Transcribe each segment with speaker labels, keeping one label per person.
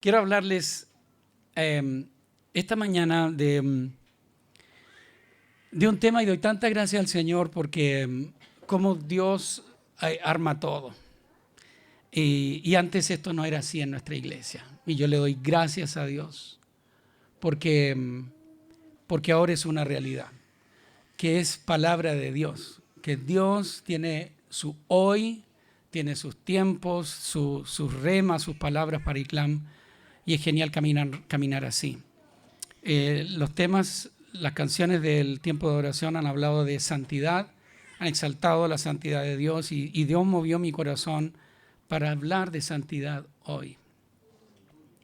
Speaker 1: Quiero hablarles esta mañana de un tema y doy tanta gracia al Señor porque como Dios arma todo. Y antes esto no era así en nuestra iglesia. Y yo le doy gracias a Dios porque ahora es una realidad, que es palabra de Dios, que Dios tiene su hoy, tiene sus tiempos, sus remas, sus palabras para Iclam, y es genial caminar así. Los temas, las canciones del tiempo de oración han hablado de santidad, han exaltado la santidad de Dios y Dios movió mi corazón para hablar de santidad hoy.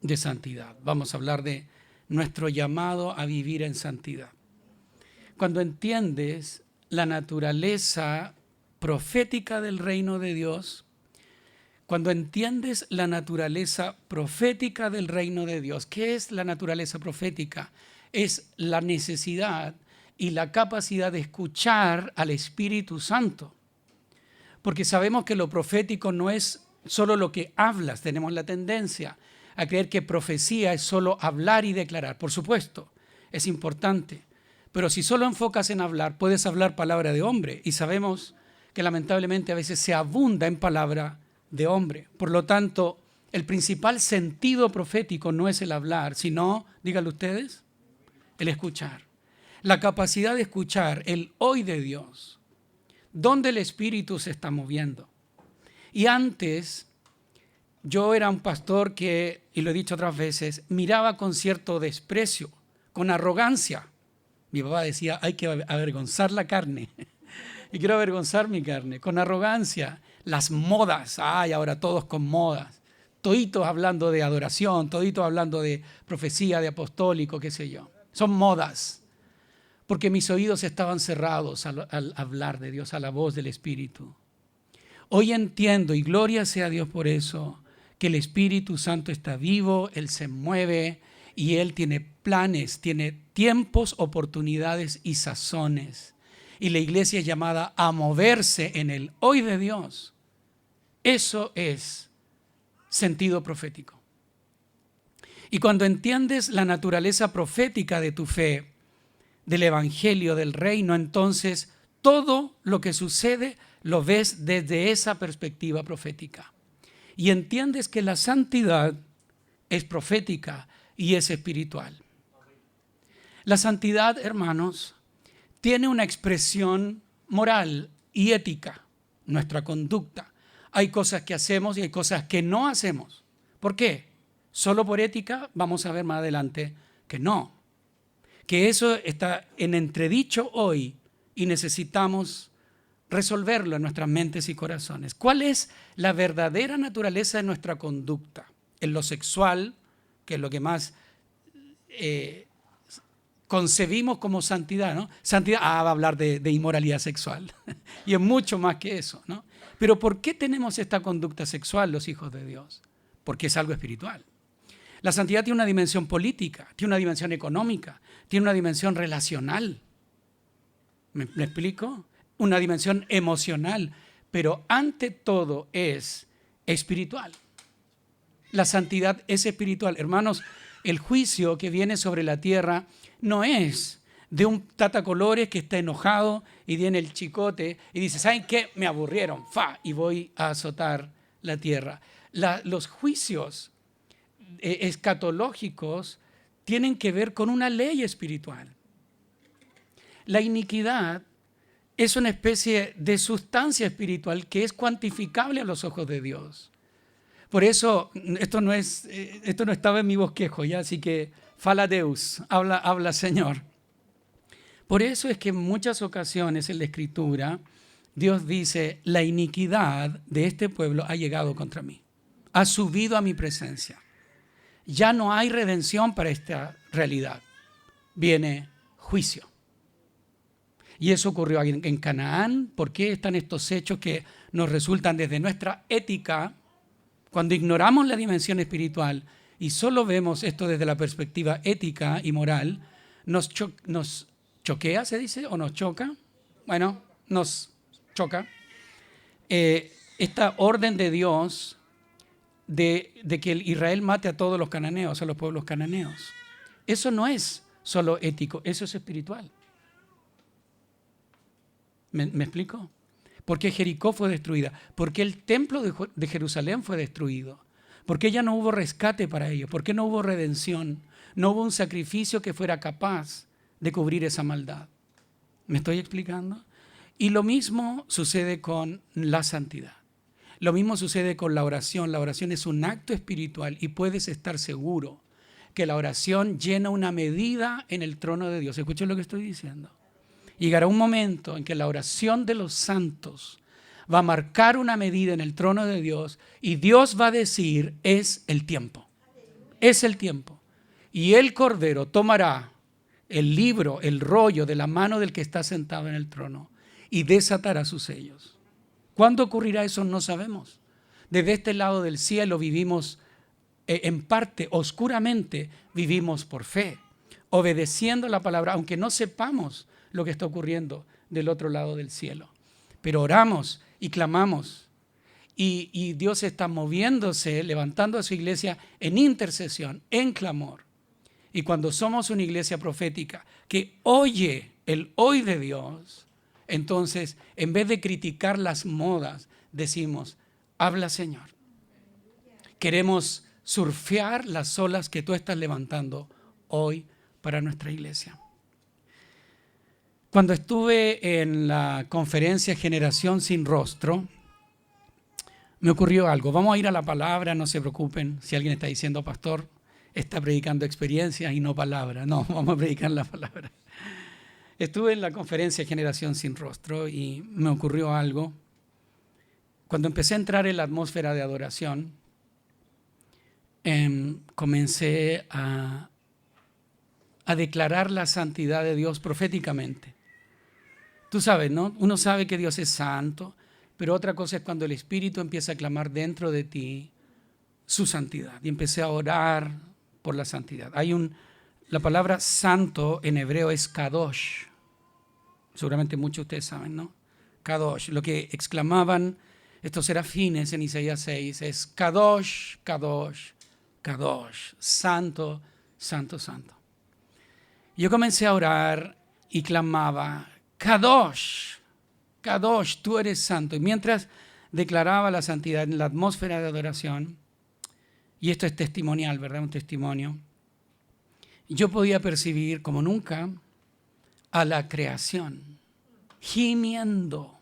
Speaker 1: De santidad. Vamos a hablar de nuestro llamado a vivir en santidad. Cuando entiendes la naturaleza profética del reino de Dios, cuando entiendes la naturaleza profética del reino de Dios, ¿qué es la naturaleza profética? Es la necesidad y la capacidad de escuchar al Espíritu Santo. Porque sabemos que lo profético no es solo lo que hablas, tenemos la tendencia a creer que profecía es solo hablar y declarar. Por supuesto, es importante. Pero si solo enfocas en hablar, puedes hablar palabra de hombre. Y sabemos que lamentablemente a veces se abunda en palabra de hombre. Por lo tanto, el principal sentido profético no es el hablar, sino, díganlo ustedes, el escuchar. La capacidad de escuchar el hoy de Dios, donde el Espíritu se está moviendo. Y antes, yo era un pastor que, y lo he dicho otras veces, miraba con cierto desprecio, con arrogancia. Mi papá decía, hay que avergonzar la carne. Y quiero avergonzar mi carne, con arrogancia. Las modas, ahora todos con modas. Toditos hablando de adoración, toditos hablando de profecía, de apostólico, qué sé yo. Son modas. Porque mis oídos estaban cerrados al hablar de Dios, a la voz del Espíritu. Hoy entiendo, y gloria sea a Dios por eso, que el Espíritu Santo está vivo, Él se mueve y Él tiene planes, tiene tiempos, oportunidades y sazones. Y la iglesia es llamada a moverse en el hoy de Dios. Eso es sentido profético. Y cuando entiendes la naturaleza profética de tu fe, del evangelio, del reino, entonces todo lo que sucede lo ves desde esa perspectiva profética. Y entiendes que la santidad es profética y es espiritual. La santidad, hermanos, tiene una expresión moral y ética, nuestra conducta. Hay cosas que hacemos y hay cosas que no hacemos. ¿Por qué? ¿Solo por ética? Vamos a ver más adelante que no. Que eso está en entredicho hoy y necesitamos resolverlo en nuestras mentes y corazones. ¿Cuál es la verdadera naturaleza de nuestra conducta? En lo sexual, que es lo que más concebimos como santidad, ¿no? Santidad, va a hablar de inmoralidad sexual. Y es mucho más que eso, ¿no? Pero ¿por qué tenemos esta conducta sexual los hijos de Dios? Porque es algo espiritual. La santidad tiene una dimensión política, tiene una dimensión económica, tiene una dimensión relacional. ¿Me explico? Una dimensión emocional, pero ante todo es espiritual. La santidad es espiritual. Hermanos, el juicio que viene sobre la tierra no es de un tatacolores que está enojado y tiene el chicote y dice, ¿saben qué? Me aburrieron, y voy a azotar la tierra. Los juicios escatológicos tienen que ver con una ley espiritual. La iniquidad es una especie de sustancia espiritual que es cuantificable a los ojos de Dios. Por eso, esto no estaba en mi bosquejo, ¿ya? Así que, fala Deus, habla Señor. Por eso es que en muchas ocasiones en la Escritura, Dios dice, la iniquidad de este pueblo ha llegado contra mí, ha subido a mi presencia. Ya no hay redención para esta realidad, viene juicio. Y eso ocurrió en Canaán. ¿Por qué están estos hechos que nos resultan desde nuestra ética, cuando ignoramos la dimensión espiritual y solo vemos esto desde la perspectiva ética y moral, nos choquea, se dice, o nos choca? Bueno, nos choca. Esta orden de Dios de que el Israel mate a todos los cananeos, a los pueblos cananeos. Eso no es solo ético, eso es espiritual. ¿Me explico? ¿Por qué Jericó fue destruida? ¿Por qué el templo de Jerusalén fue destruido? ¿Por qué ya no hubo rescate para ellos? ¿Por qué no hubo redención? No hubo un sacrificio que fuera capaz de cubrir esa maldad. ¿Me estoy explicando? Y lo mismo sucede con la santidad. Lo mismo sucede con la oración. La oración es un acto espiritual y puedes estar seguro que la oración llena una medida en el trono de Dios. Escuchen lo que estoy diciendo. Llegará un momento en que la oración de los santos va a marcar una medida en el trono de Dios y Dios va a decir, es el tiempo. Es el tiempo. Y el Cordero tomará el libro, el rollo de la mano del que está sentado en el trono y desatará sus sellos. ¿Cuándo ocurrirá eso? No sabemos. Desde este lado del cielo vivimos en parte, oscuramente, vivimos por fe, obedeciendo la palabra, aunque no sepamos lo que está ocurriendo del otro lado del cielo. Pero oramos y clamamos y Dios está moviéndose, levantando a su iglesia en intercesión, en clamor. Y cuando somos una iglesia profética que oye el hoy de Dios, entonces en vez de criticar las modas, decimos, habla Señor. Queremos surfear las olas que tú estás levantando hoy para nuestra iglesia. Cuando estuve en la conferencia Generación Sin Rostro, me ocurrió algo. Vamos a ir a la palabra, no se preocupen. Si alguien está diciendo, pastor, está predicando experiencias y no palabra. No, vamos a predicar la palabra. Estuve en la conferencia Generación Sin Rostro y me ocurrió algo. Cuando empecé a entrar en la atmósfera de adoración, comencé a declarar la santidad de Dios proféticamente. Tú sabes, ¿no? Uno sabe que Dios es santo, pero otra cosa es cuando el Espíritu empieza a clamar dentro de ti su santidad. Y empecé a orar por la santidad. La palabra santo en hebreo es kadosh. Seguramente muchos de ustedes saben, ¿no? Kadosh. Lo que exclamaban estos serafines en Isaías 6 es kadosh, kadosh, kadosh. Santo, santo, santo. Yo comencé a orar y clamaba, Kadosh, Kadosh, tú eres santo. Y mientras declaraba la santidad en la atmósfera de adoración, y esto es testimonial, ¿verdad? Un testimonio, yo podía percibir como nunca a la creación, gimiendo,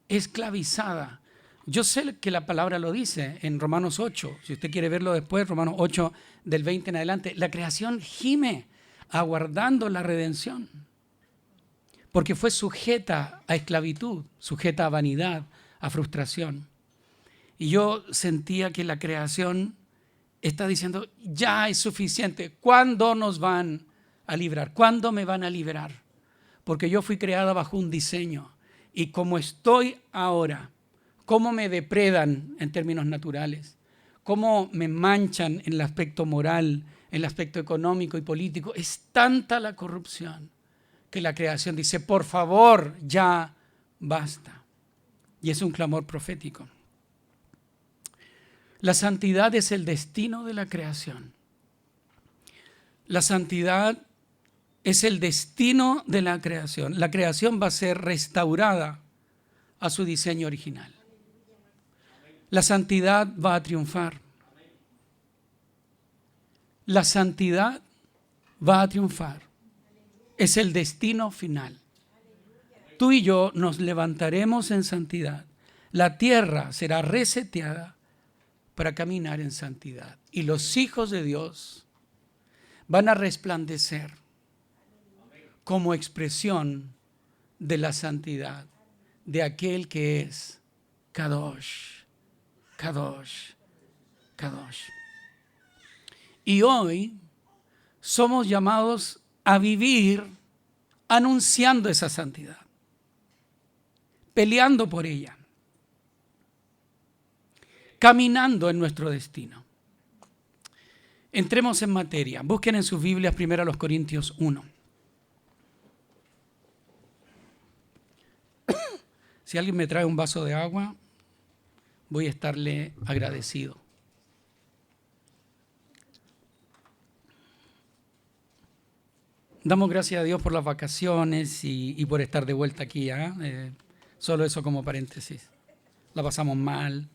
Speaker 1: esclavizada. Yo sé que la palabra lo dice en Romanos 8, si usted quiere verlo después, Romanos 8 del 20 en adelante, la creación gime aguardando la redención, porque fue sujeta a esclavitud, sujeta a vanidad, a frustración. Y yo sentía que la creación está diciendo, ya es suficiente, ¿cuándo nos van a librar? ¿Cuándo me van a liberar? Porque yo fui creada bajo un diseño y como estoy ahora, cómo me depredan en términos naturales, cómo me manchan en el aspecto moral, en el aspecto económico y político. Es tanta la corrupción que la creación dice, por favor, ya basta. Y es un clamor profético. La santidad es el destino de la creación. La santidad es el destino de la creación. La creación va a ser restaurada a su diseño original. La santidad va a triunfar. La santidad va a triunfar. Es el destino final. Tú y yo nos levantaremos en santidad. La tierra será reseteada para caminar en santidad. Y los hijos de Dios van a resplandecer como expresión de la santidad de aquel que es Kadosh, Kadosh, Kadosh. Y hoy somos llamados a vivir anunciando esa santidad, peleando por ella, caminando en nuestro destino. Entremos en materia. Busquen en sus Biblias 1 Corintios 1. Si alguien me trae un vaso de agua, voy a estarle agradecido. Damos gracias a Dios por las vacaciones y por estar de vuelta aquí. Solo eso como paréntesis. La pasamos mal,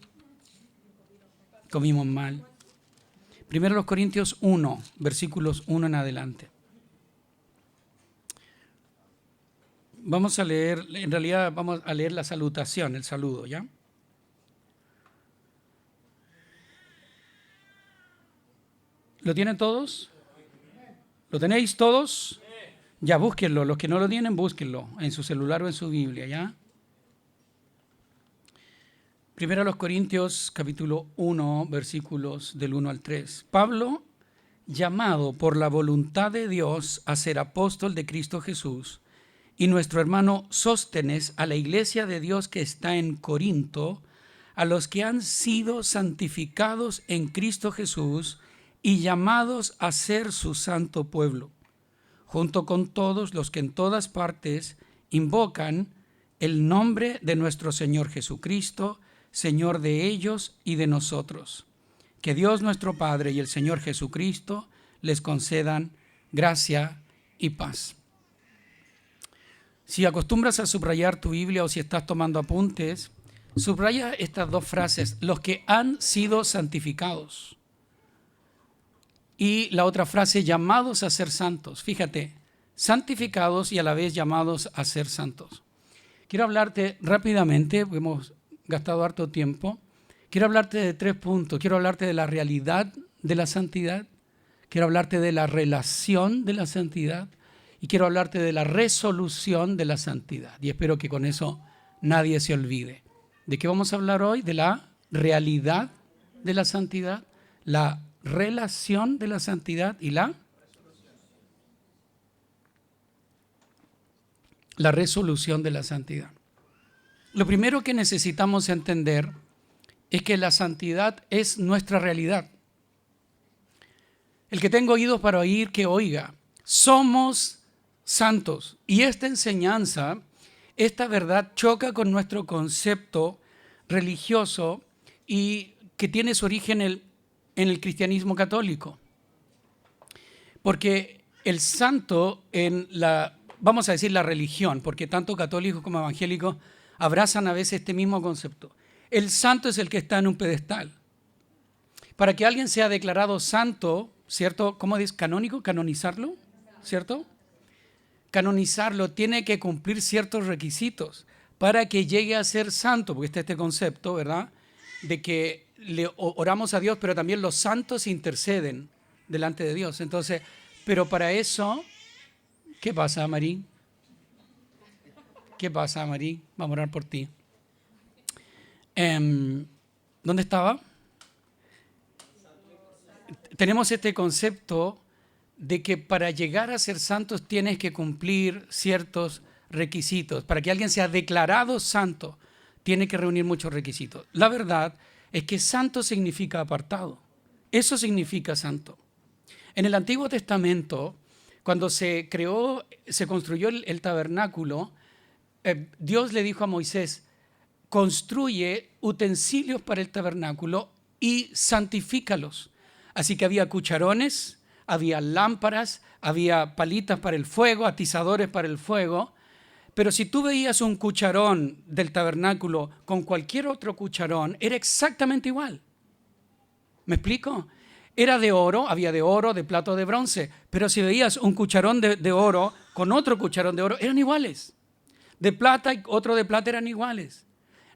Speaker 1: comimos mal. Primero los Corintios 1, versículos 1 en adelante. Vamos a leer, en realidad vamos a leer la salutación, el saludo, ¿ya? ¿Lo tienen todos? ¿Lo tenéis todos? Ya, búsquenlo. Los que no lo tienen, búsquenlo en su celular o en su Biblia, ¿ya? Primero a los Corintios, capítulo 1, versículos del 1 al 3. Pablo, llamado por la voluntad de Dios a ser apóstol de Cristo Jesús, y nuestro hermano Sóstenes a la iglesia de Dios que está en Corinto, a los que han sido santificados en Cristo Jesús y llamados a ser su santo pueblo, junto con todos los que en todas partes invocan el nombre de nuestro Señor Jesucristo, Señor de ellos y de nosotros. Que Dios nuestro Padre y el Señor Jesucristo les concedan gracia y paz. Si acostumbras a subrayar tu Biblia o si estás tomando apuntes, subraya estas dos frases, los que han sido santificados. Y la otra frase, llamados a ser santos. Fíjate, santificados y a la vez llamados a ser santos. Quiero hablarte rápidamente, porque hemos gastado harto tiempo. Quiero hablarte de 3 puntos. Quiero hablarte de la realidad de la santidad. Quiero hablarte de la relación de la santidad. Y quiero hablarte de la resolución de la santidad. Y espero que con eso nadie se olvide. ¿De qué vamos a hablar hoy? De la realidad de la santidad, la relación de la santidad y la resolución de la santidad. Lo primero que necesitamos entender es que la santidad es nuestra realidad. El que tenga oídos para oír, que oiga. Somos santos. Y esta enseñanza, esta verdad choca con nuestro concepto religioso y que tiene su origen en el cristianismo católico. Porque el santo vamos a decir la religión, porque tanto católicos como evangélicos abrazan a veces este mismo concepto. El santo es el que está en un pedestal. Para que alguien sea declarado santo, ¿cierto? ¿Cómo dice? ¿Canónico? ¿Canonizarlo? ¿Cierto? Canonizarlo tiene que cumplir ciertos requisitos para que llegue a ser santo, porque está este concepto, ¿verdad? De que le oramos a Dios, pero también los santos interceden delante de Dios. Entonces, pero para eso, ¿qué pasa, Marí? ¿Qué pasa, Marí? Vamos a orar por ti. ¿Dónde estaba? Tenemos este concepto de que para llegar a ser santos tienes que cumplir ciertos requisitos. Para que alguien sea declarado santo, tiene que reunir muchos requisitos. La verdad es que santo significa apartado. Eso significa santo. En el Antiguo Testamento, cuando se construyó el tabernáculo, Dios le dijo a Moisés, construye utensilios para el tabernáculo y santifícalos. Así que había cucharones, había lámparas, había palitas para el fuego, atizadores para el fuego. Pero si tú veías un cucharón del tabernáculo con cualquier otro cucharón, era exactamente igual. ¿Me explico? Era de oro, había de oro, de plata o de bronce. Pero si veías un cucharón de oro con otro cucharón de oro, eran iguales. De plata y otro de plata eran iguales.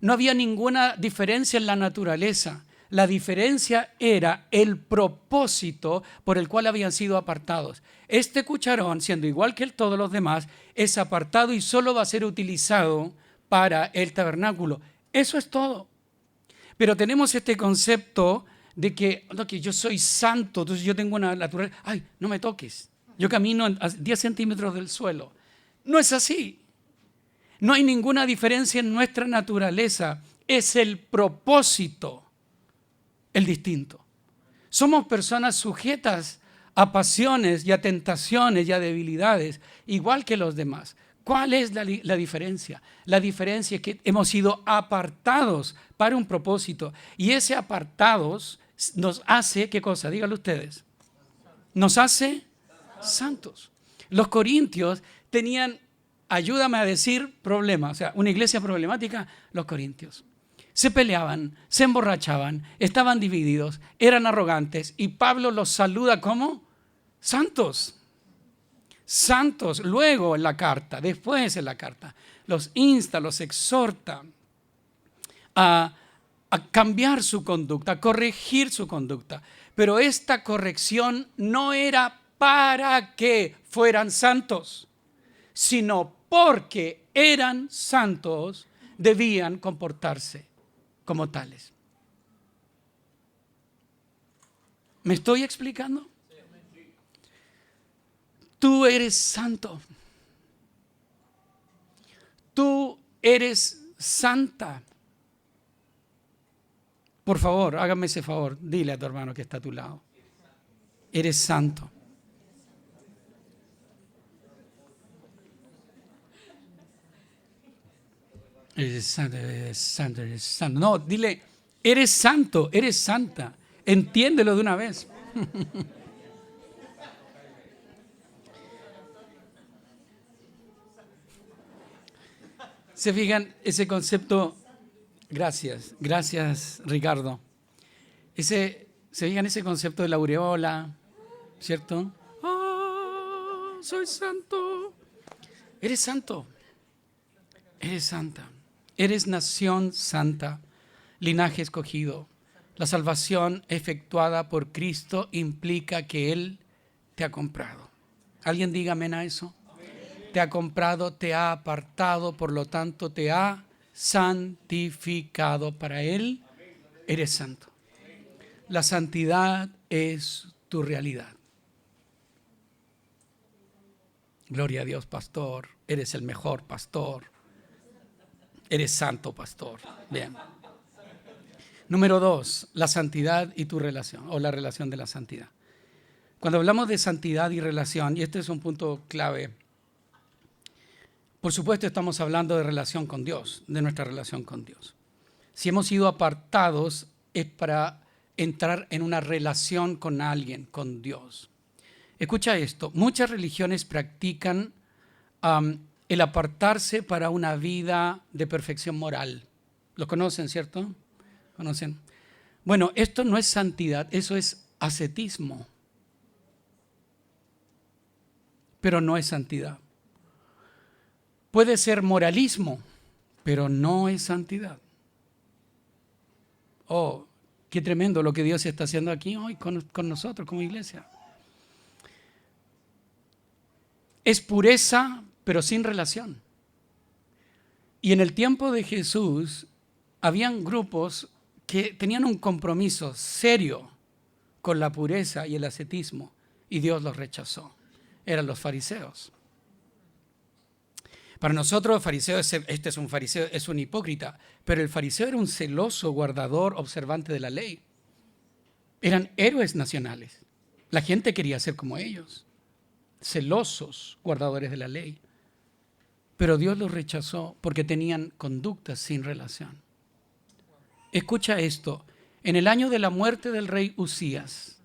Speaker 1: No había ninguna diferencia en la naturaleza. La diferencia era el propósito por el cual habían sido apartados. Este cucharón, siendo igual que todos los demás, es apartado y solo va a ser utilizado para el tabernáculo. Eso es todo. Pero tenemos este concepto de que yo soy santo, entonces yo tengo una naturaleza. ¡Ay, no me toques! Yo camino a 10 centímetros del suelo. No es así. No hay ninguna diferencia en nuestra naturaleza. Es el propósito el distinto. Somos personas sujetas a pasiones y a tentaciones y a debilidades, igual que los demás. ¿Cuál es la diferencia? La diferencia es que hemos sido apartados para un propósito. Y ese apartados nos hace, ¿qué cosa? Díganlo ustedes. Nos hace santos. Los corintios tenían, ayúdame a decir, problemas. O sea, una iglesia problemática, los corintios. Se peleaban, se emborrachaban, estaban divididos, eran arrogantes. Y Pablo los saluda como santos. Santos. Luego en la carta, después en la carta, los insta, los exhorta a cambiar su conducta, a corregir su conducta. Pero esta corrección no era para que fueran santos, sino porque eran santos, debían comportarse como tales. ¿Me estoy explicando? Tú eres santo. Tú eres santa. Por favor, hágame ese favor. Dile a tu hermano que está a tu lado. Eres santo. Eres santo, eres santo, eres santo. No, dile, eres santo, eres santa. Entiéndelo de una vez. ¿Se fijan ese concepto? Gracias Ricardo. ¿Se fijan ese concepto de la aureola? ¿Cierto? ¡Ah, soy santo! Eres santo, eres santa, eres nación santa, linaje escogido. La salvación efectuada por Cristo implica que Él te ha comprado. ¿Alguien diga amén a eso? Te ha comprado, te ha apartado, por lo tanto te ha santificado. Para Él eres santo. La santidad es tu realidad. Gloria a Dios, pastor. Eres el mejor pastor. Eres santo, pastor. Bien. Número 2, la santidad y tu relación, o la relación de la santidad. Cuando hablamos de santidad y relación, y este es un punto clave, por supuesto estamos hablando de relación con Dios, de nuestra relación con Dios. Si hemos sido apartados es para entrar en una relación con alguien, con Dios. Escucha esto, muchas religiones practican el apartarse para una vida de perfección moral. ¿Lo conocen, cierto? ¿Conocen? Bueno, esto no es santidad, eso es ascetismo. Pero no es santidad. Puede ser moralismo, pero no es santidad. Oh, qué tremendo lo que Dios está haciendo aquí hoy con nosotros como iglesia. Es pureza, pero sin relación. Y en el tiempo de Jesús, habían grupos que tenían un compromiso serio con la pureza y el ascetismo, y Dios los rechazó. Eran los fariseos. Para nosotros, fariseo este es un fariseo, es un hipócrita, pero el fariseo era un celoso guardador, observante de la ley. Eran héroes nacionales. La gente quería ser como ellos, celosos guardadores de la ley. Pero Dios los rechazó porque tenían conductas sin relación. Escucha esto. En el año de la muerte del rey Usías,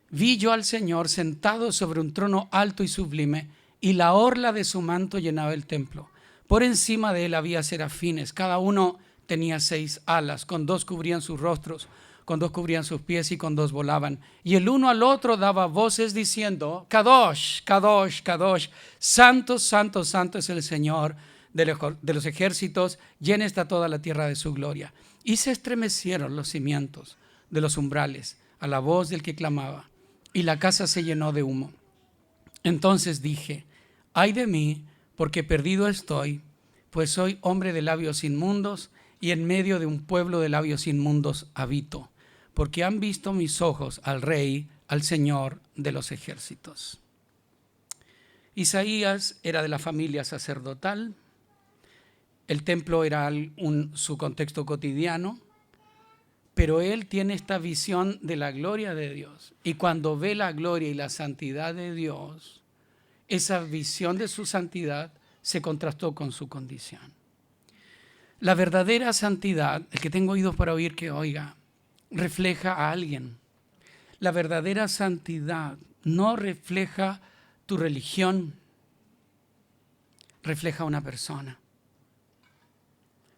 Speaker 1: vi yo al Señor sentado sobre un trono alto y sublime, y la orla de su manto llenaba el templo. Por encima de él había serafines, cada uno tenía 6 alas, con 2 cubrían sus rostros, con 2 cubrían sus pies y con 2 volaban. Y el uno al otro daba voces diciendo, Kadosh, Kadosh, Kadosh, santo, santo, santo es el Señor de los ejércitos, llena está toda la tierra de su gloria. Y se estremecieron los cimientos de los umbrales a la voz del que clamaba, y la casa se llenó de humo. Entonces dije, ay de mí, porque perdido estoy, pues soy hombre de labios inmundos, y en medio de un pueblo de labios inmundos habito, porque han visto mis ojos al Rey, al Señor de los ejércitos. Isaías era de la familia sacerdotal. El templo era su contexto cotidiano, pero él tiene esta visión de la gloria de Dios. Y cuando ve la gloria y la santidad de Dios, esa visión de su santidad se contrastó con su condición. La verdadera santidad, el que tenga oídos para oír que oiga, refleja a alguien. La verdadera santidad no refleja tu religión, refleja a una persona,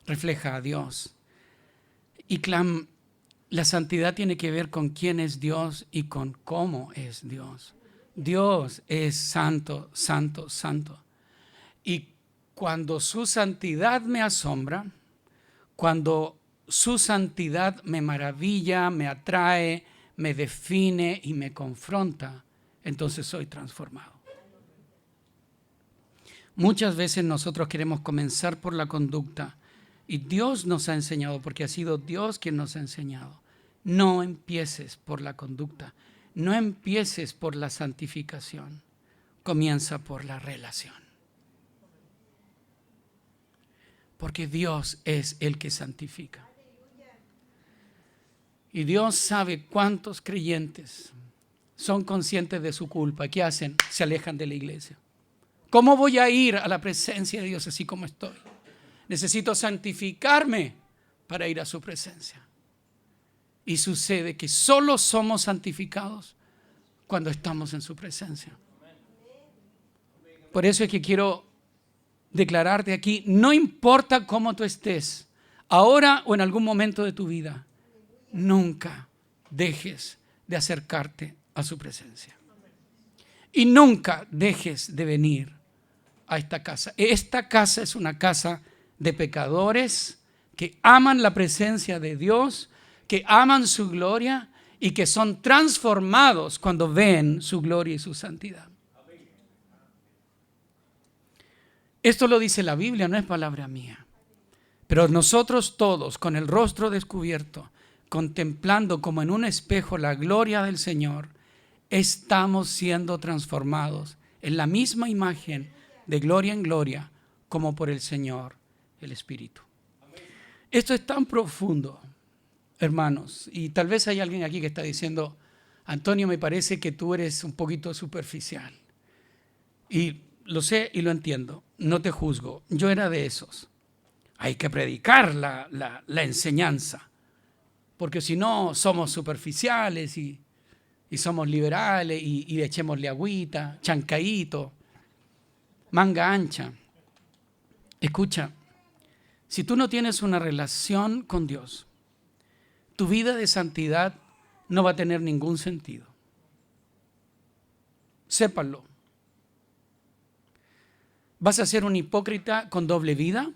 Speaker 1: refleja a Dios. Y clam, la santidad tiene que ver con quién es Dios y con cómo es Dios. Dios es santo, santo, santo. Y cuando su santidad me asombra, cuando su santidad me maravilla, me atrae, me define y me confronta, entonces soy transformado. Muchas veces nosotros queremos comenzar por la conducta y Dios nos ha enseñado, porque ha sido Dios quien nos ha enseñado. No empieces por la conducta, no empieces por la santificación, comienza por la relación. Porque Dios es el que santifica. Y Dios sabe cuántos creyentes son conscientes de su culpa. ¿Qué hacen? Se alejan de la iglesia. ¿Cómo voy a ir a la presencia de Dios así como estoy? Necesito santificarme para ir a su presencia. Y sucede que solo somos santificados cuando estamos en su presencia. Por eso es que quiero declararte aquí, no importa cómo tú estés, ahora o en algún momento de tu vida, nunca dejes de acercarte a su presencia. Y nunca dejes de venir a esta casa. Esta casa es una casa de pecadores que aman la presencia de Dios, que aman su gloria y que son transformados cuando ven su gloria y su santidad. Esto lo dice la Biblia, no es palabra mía. Pero nosotros todos, con el rostro descubierto, contemplando como en un espejo la gloria del Señor, estamos siendo transformados en la misma imagen de gloria en gloria como por el Señor, el Espíritu. Esto es tan profundo, hermanos, y tal vez hay alguien aquí que está diciendo, Antonio, me parece que tú eres un poquito superficial. Y lo sé y lo entiendo, no te juzgo, yo era de esos. Hay que predicar la enseñanza, porque si no somos superficiales y somos liberales y echémosle agüita, chancaíto, manga ancha. Escucha, si tú no tienes una relación con Dios, tu vida de santidad no va a tener ningún sentido. Sépanlo. ¿Vas a ser un hipócrita con doble vida?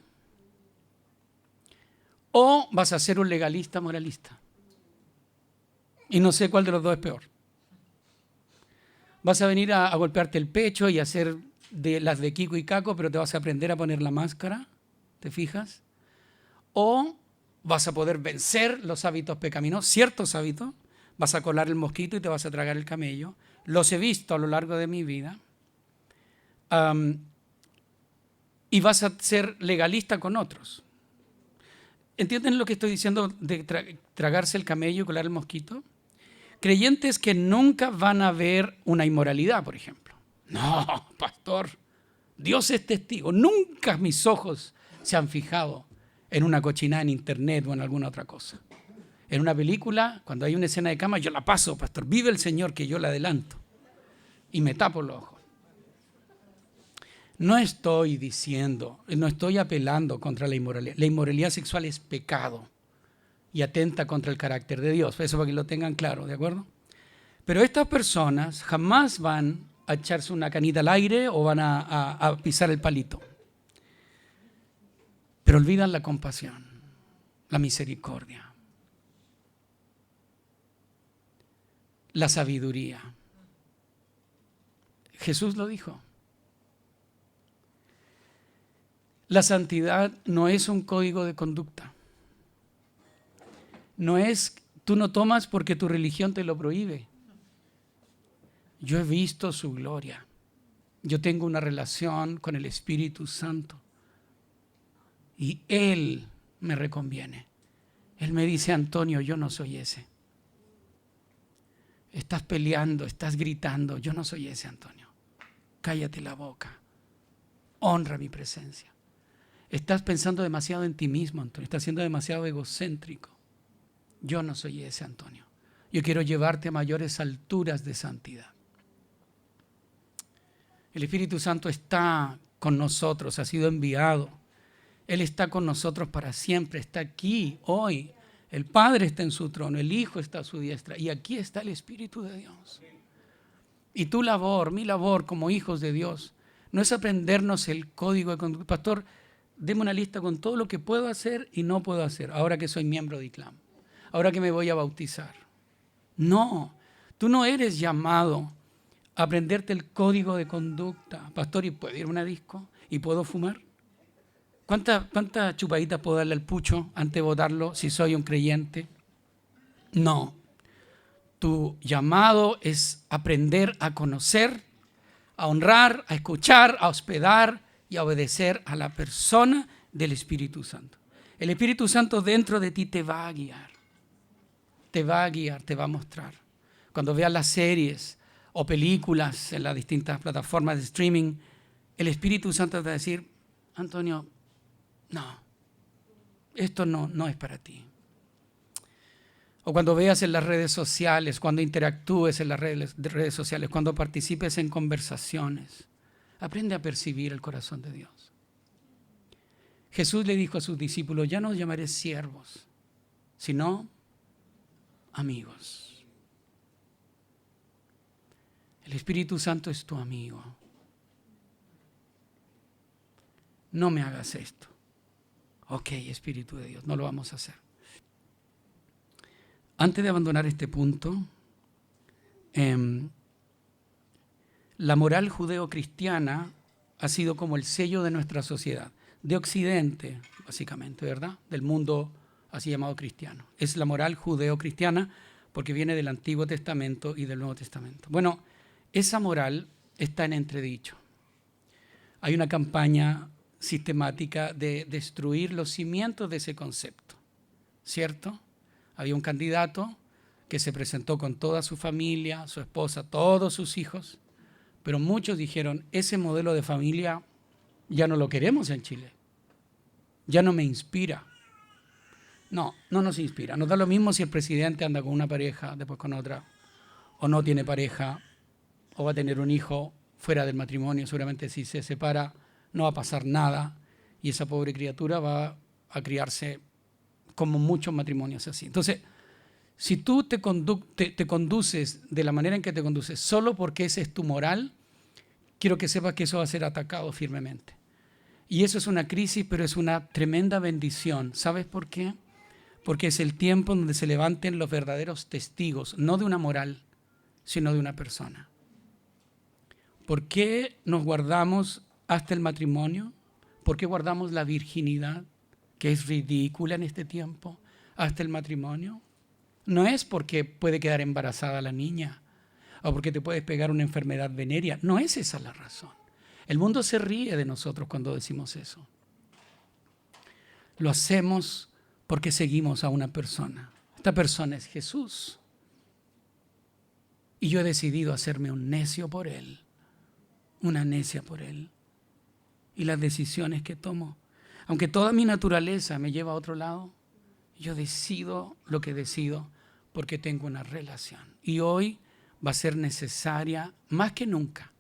Speaker 1: ¿O vas a ser un legalista moralista? Y no sé cuál de los dos es peor. Vas a venir a golpearte el pecho y a hacer de las de Kiko y Caco, pero te vas a aprender a poner la máscara, ¿te fijas? O vas a poder vencer los hábitos pecaminosos, ciertos hábitos, vas a colar el mosquito y te vas a tragar el camello. Los he visto a lo largo de mi vida. Y vas a ser legalista con otros. ¿Entienden lo que estoy diciendo de tragarse el camello y colar el mosquito? Creyentes que nunca van a ver una inmoralidad, por ejemplo. No, pastor, Dios es testigo. Nunca mis ojos se han fijado en una cochinada en internet o en alguna otra cosa. En una película, cuando hay una escena de cama, yo la paso, pastor. Vive el Señor que yo la adelanto. Y me tapo los ojos. No estoy diciendo, no estoy apelando contra la inmoralidad. La inmoralidad sexual es pecado y atenta contra el carácter de Dios. Eso para que lo tengan claro, ¿de acuerdo? Pero estas personas jamás van a echarse una canita al aire o van a pisar el palito. Pero olvidan la compasión, la misericordia, la sabiduría. Jesús lo dijo. La santidad no es un código de conducta. No es, tú no tomas porque tu religión te lo prohíbe. Yo he visto su gloria. Yo tengo una relación con el Espíritu Santo. Y Él me reconviene. Él me dice, Antonio, yo no soy ese. Estás peleando, estás gritando. Yo no soy ese, Antonio. cállate la boca, honra mi presencia. Estás pensando demasiado en ti mismo, Antonio, estás siendo demasiado egocéntrico. Yo no soy ese, Antonio. Yo quiero llevarte a mayores alturas de santidad. El Espíritu Santo está con nosotros, ha sido enviado. Él está con nosotros para siempre, está aquí, hoy. El Padre está en su trono, el Hijo está a su diestra y aquí está el Espíritu de Dios. Y tu labor, mi labor como hijos de Dios, no es aprendernos el código de conducta. Pastor, deme una lista con todo lo que puedo hacer y no puedo hacer, ahora que soy miembro de ICLAM, ahora que me voy a bautizar. No, tú no eres llamado a aprenderte el código de conducta. Pastor, ¿y puedo ir a una disco? ¿Y puedo fumar? ¿Cuántas chupaditas puedo darle al pucho antes de votarlo si soy un creyente? No. Tu llamado es aprender a conocer, a honrar, a escuchar, a hospedar y a obedecer a la persona del Espíritu Santo. El Espíritu Santo dentro de ti te va a guiar. Te va a guiar, te va a mostrar. Cuando veas las series o películas en las distintas plataformas de streaming, el Espíritu Santo te va a decir, Antonio, no, esto no es para ti. O cuando veas en las redes sociales, cuando interactúes en las redes sociales, cuando participes en conversaciones, aprende a percibir el corazón de Dios. Jesús le dijo a sus discípulos, ya no os llamaré siervos, sino amigos. El Espíritu Santo es tu amigo. No me hagas esto. Ok, Espíritu de Dios, no lo vamos a hacer. Antes de abandonar este punto, la moral judeo-cristiana ha sido como el sello de nuestra sociedad, de Occidente, básicamente, ¿verdad? Del mundo así llamado cristiano. Es la moral judeo-cristiana porque viene del Antiguo Testamento y del Nuevo Testamento. Bueno, esa moral está en entredicho. Hay una campaña sistemática de destruir los cimientos de ese concepto, ¿cierto? Había un candidato que se presentó con toda su familia, su esposa, todos sus hijos, pero muchos dijeron, ese modelo de familia ya no lo queremos en Chile, ya no me inspira. No nos inspira. Nos da lo mismo si el presidente anda con una pareja, después con otra, o no tiene pareja, o va a tener un hijo fuera del matrimonio. Seguramente si se separa no va a pasar nada y esa pobre criatura va a criarse como muchos matrimonios así. Entonces, si tú te conduces de la manera en que te conduces solo porque esa es tu moral, quiero que sepas que eso va a ser atacado firmemente. Y eso es una crisis, pero es una tremenda bendición. ¿Sabes por qué? Porque es el tiempo en donde se levanten los verdaderos testigos, no de una moral, sino de una persona. ¿Por qué nos guardamos hasta el matrimonio? ¿Por qué guardamos la virginidad, que es ridícula en este tiempo, hasta el matrimonio? No es porque puede quedar embarazada la niña o porque te puedes pegar una enfermedad venérea. No es esa la razón. El mundo se ríe de nosotros cuando decimos eso. Lo hacemos porque seguimos a una persona. Esta persona es Jesús. Y yo he decidido hacerme un necio por Él, una necia por Él. Y las decisiones que tomo, aunque toda mi naturaleza me lleva a otro lado, yo decido lo que decido porque tengo una relación. Y hoy va a ser necesaria, más que nunca,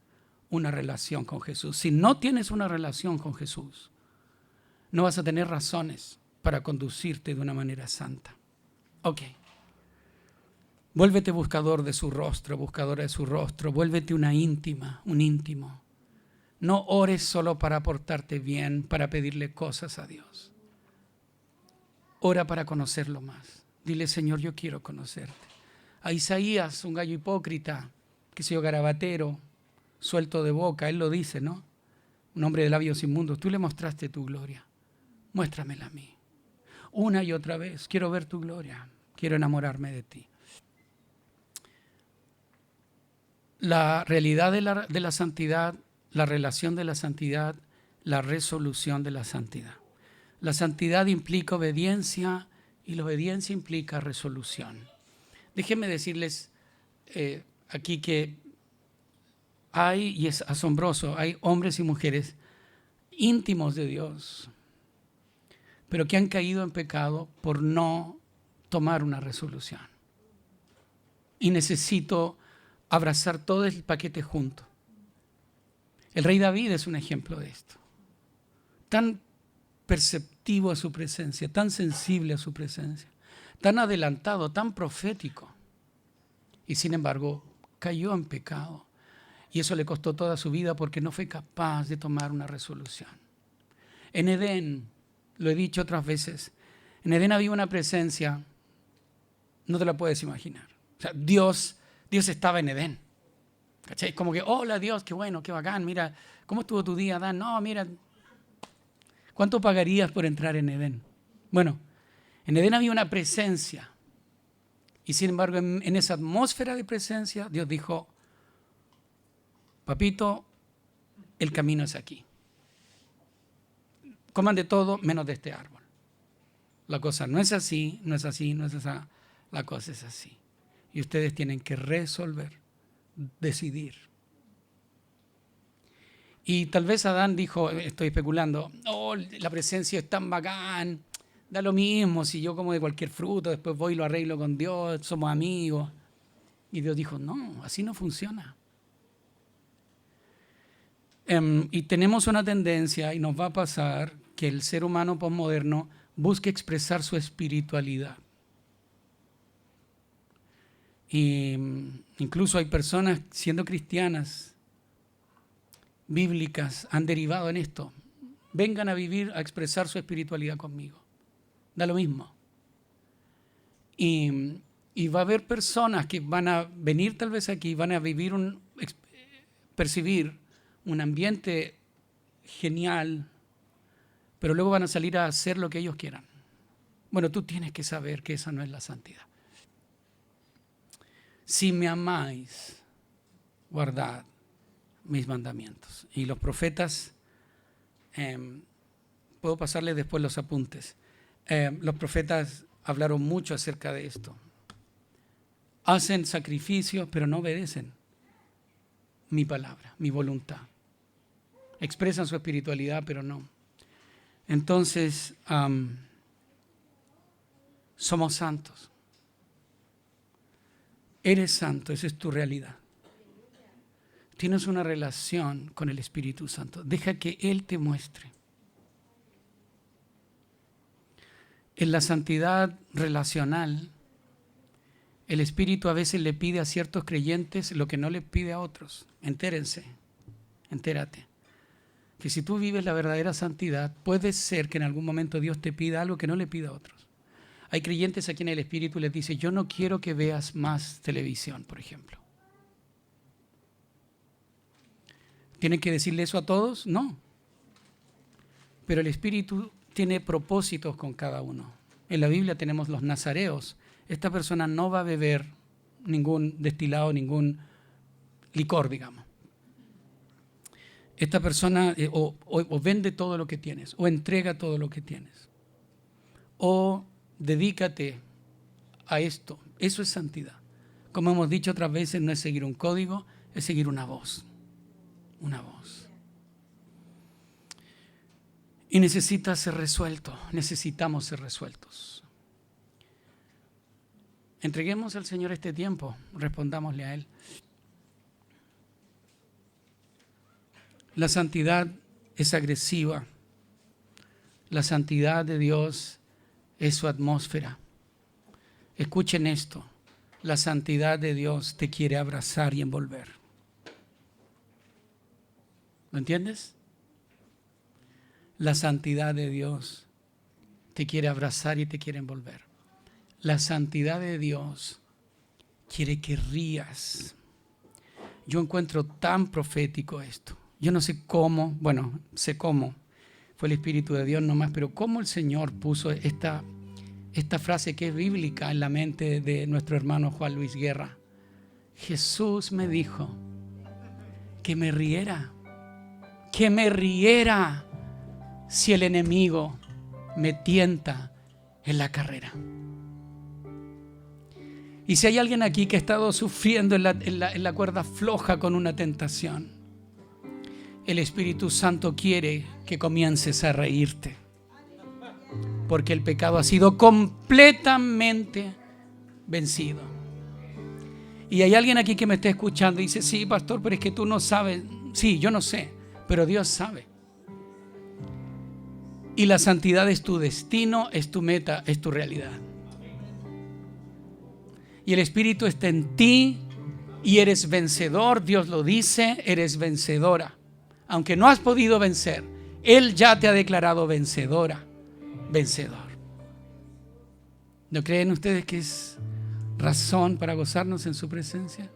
Speaker 1: una relación con Jesús. Si no tienes una relación con Jesús, no vas a tener razones para conducirte de una manera santa. Ok. Vuélvete buscador de su rostro, buscadora de su rostro. Vuélvete una íntima, un íntimo. No ores solo para portarte bien, para pedirle cosas a Dios. Ora para conocerlo más. Dile, Señor, yo quiero conocerte. A Isaías, un gallo hipócrita, que se yo, garabatero, suelto de boca, él lo dice, ¿no? Un hombre de labios inmundos. Tú le mostraste tu gloria. Muéstramela a mí. Una y otra vez. Quiero ver tu gloria. Quiero enamorarme de ti. La realidad de la santidad, la relación de la santidad, la resolución de la santidad. La santidad implica obediencia y la obediencia implica resolución. Déjenme decirles aquí que y es asombroso, hay hombres y mujeres íntimos de Dios, pero que han caído en pecado por no tomar una resolución. Y necesito abrazar todo el paquete junto. El rey David es un ejemplo de esto. Tan perceptivo a su presencia, tan sensible a su presencia, tan adelantado, tan profético. Y sin embargo, cayó en pecado. Y eso le costó toda su vida porque no fue capaz de tomar una resolución. En Edén, lo he dicho otras veces, en Edén había una presencia, no te la puedes imaginar. O sea, Dios estaba en Edén. ¿Cachai? Como que, hola Dios, qué bueno, qué bacán, mira, ¿cómo estuvo tu día, Adán? No, mira, ¿cuánto pagarías por entrar en Edén? Bueno, en Edén había una presencia. Y sin embargo, en esa atmósfera de presencia, Dios dijo, papito, el camino es aquí. Coman de todo menos de este árbol. La cosa no es así, no es así, no es esa. La cosa es así. Y ustedes tienen que resolver, decidir. Y tal vez Adán dijo, estoy especulando, oh, la presencia es tan bacán, da lo mismo si yo como de cualquier fruto, después voy y lo arreglo con Dios, somos amigos. Y Dios dijo, no, así no funciona. Y tenemos una tendencia, y nos va a pasar, que el ser humano posmoderno busque expresar su espiritualidad. Y incluso hay personas, siendo cristianas, bíblicas, han derivado en esto. Vengan a vivir, a expresar su espiritualidad conmigo. Da lo mismo. Y va a haber personas que van a venir tal vez aquí, van a vivir percibir un ambiente genial, pero luego van a salir a hacer lo que ellos quieran. Bueno, tú tienes que saber que esa no es la santidad. Si me amáis, guardad mis mandamientos. Y los profetas, puedo pasarles después los apuntes, los profetas hablaron mucho acerca de esto. Hacen sacrificios, pero no obedecen mi palabra, mi voluntad. Expresan su espiritualidad, pero no. Entonces, somos santos. Eres santo, esa es tu realidad. Tienes una relación con el Espíritu Santo. Deja que Él te muestre. En la santidad relacional, el Espíritu a veces le pide a ciertos creyentes lo que no le pide a otros. Entérate. Que si tú vives la verdadera santidad, puede ser que en algún momento Dios te pida algo que no le pida a otros. Hay creyentes a quienes el Espíritu les dice, yo no quiero que veas más televisión, por ejemplo. ¿Tienen que decirle eso a todos? No. Pero el Espíritu tiene propósitos con cada uno. En la Biblia tenemos los nazareos. Esta persona no va a beber ningún destilado, ningún licor, digamos. Esta persona o vende todo lo que tienes, o entrega todo lo que tienes, o dedícate a esto. Eso es santidad. Como hemos dicho otras veces, no es seguir un código, es seguir una voz. Una voz. Y necesita ser resuelto, necesitamos ser resueltos. Entreguemos al Señor este tiempo, respondámosle a Él. La santidad es agresiva. La santidad de Dios es su atmósfera. Escuchen esto. La santidad de Dios te quiere abrazar y envolver. ¿Lo entiendes? La santidad de Dios te quiere abrazar y te quiere envolver. La santidad de Dios quiere que rías. Yo encuentro tan profético esto. Yo no sé cómo, bueno, sé cómo. Fue el Espíritu de Dios nomás, pero cómo el Señor puso esta frase que es bíblica en la mente de nuestro hermano Juan Luis Guerra. Jesús me dijo que me riera si el enemigo me tienta en la carrera. Y si hay alguien aquí que ha estado sufriendo en la cuerda floja con una tentación, el Espíritu Santo quiere que comiences a reírte, porque el pecado ha sido completamente vencido. Y hay alguien aquí que me está escuchando y dice: sí, pastor, pero es que tú no sabes. Sí, yo no sé, pero Dios sabe. Y la santidad es tu destino, es tu meta, es tu realidad. Y el Espíritu está en ti y eres vencedor. Dios lo dice, eres vencedora. Aunque no has podido vencer, Él ya te ha declarado vencedora, vencedor. ¿No creen ustedes que es razón para gozarnos en su presencia?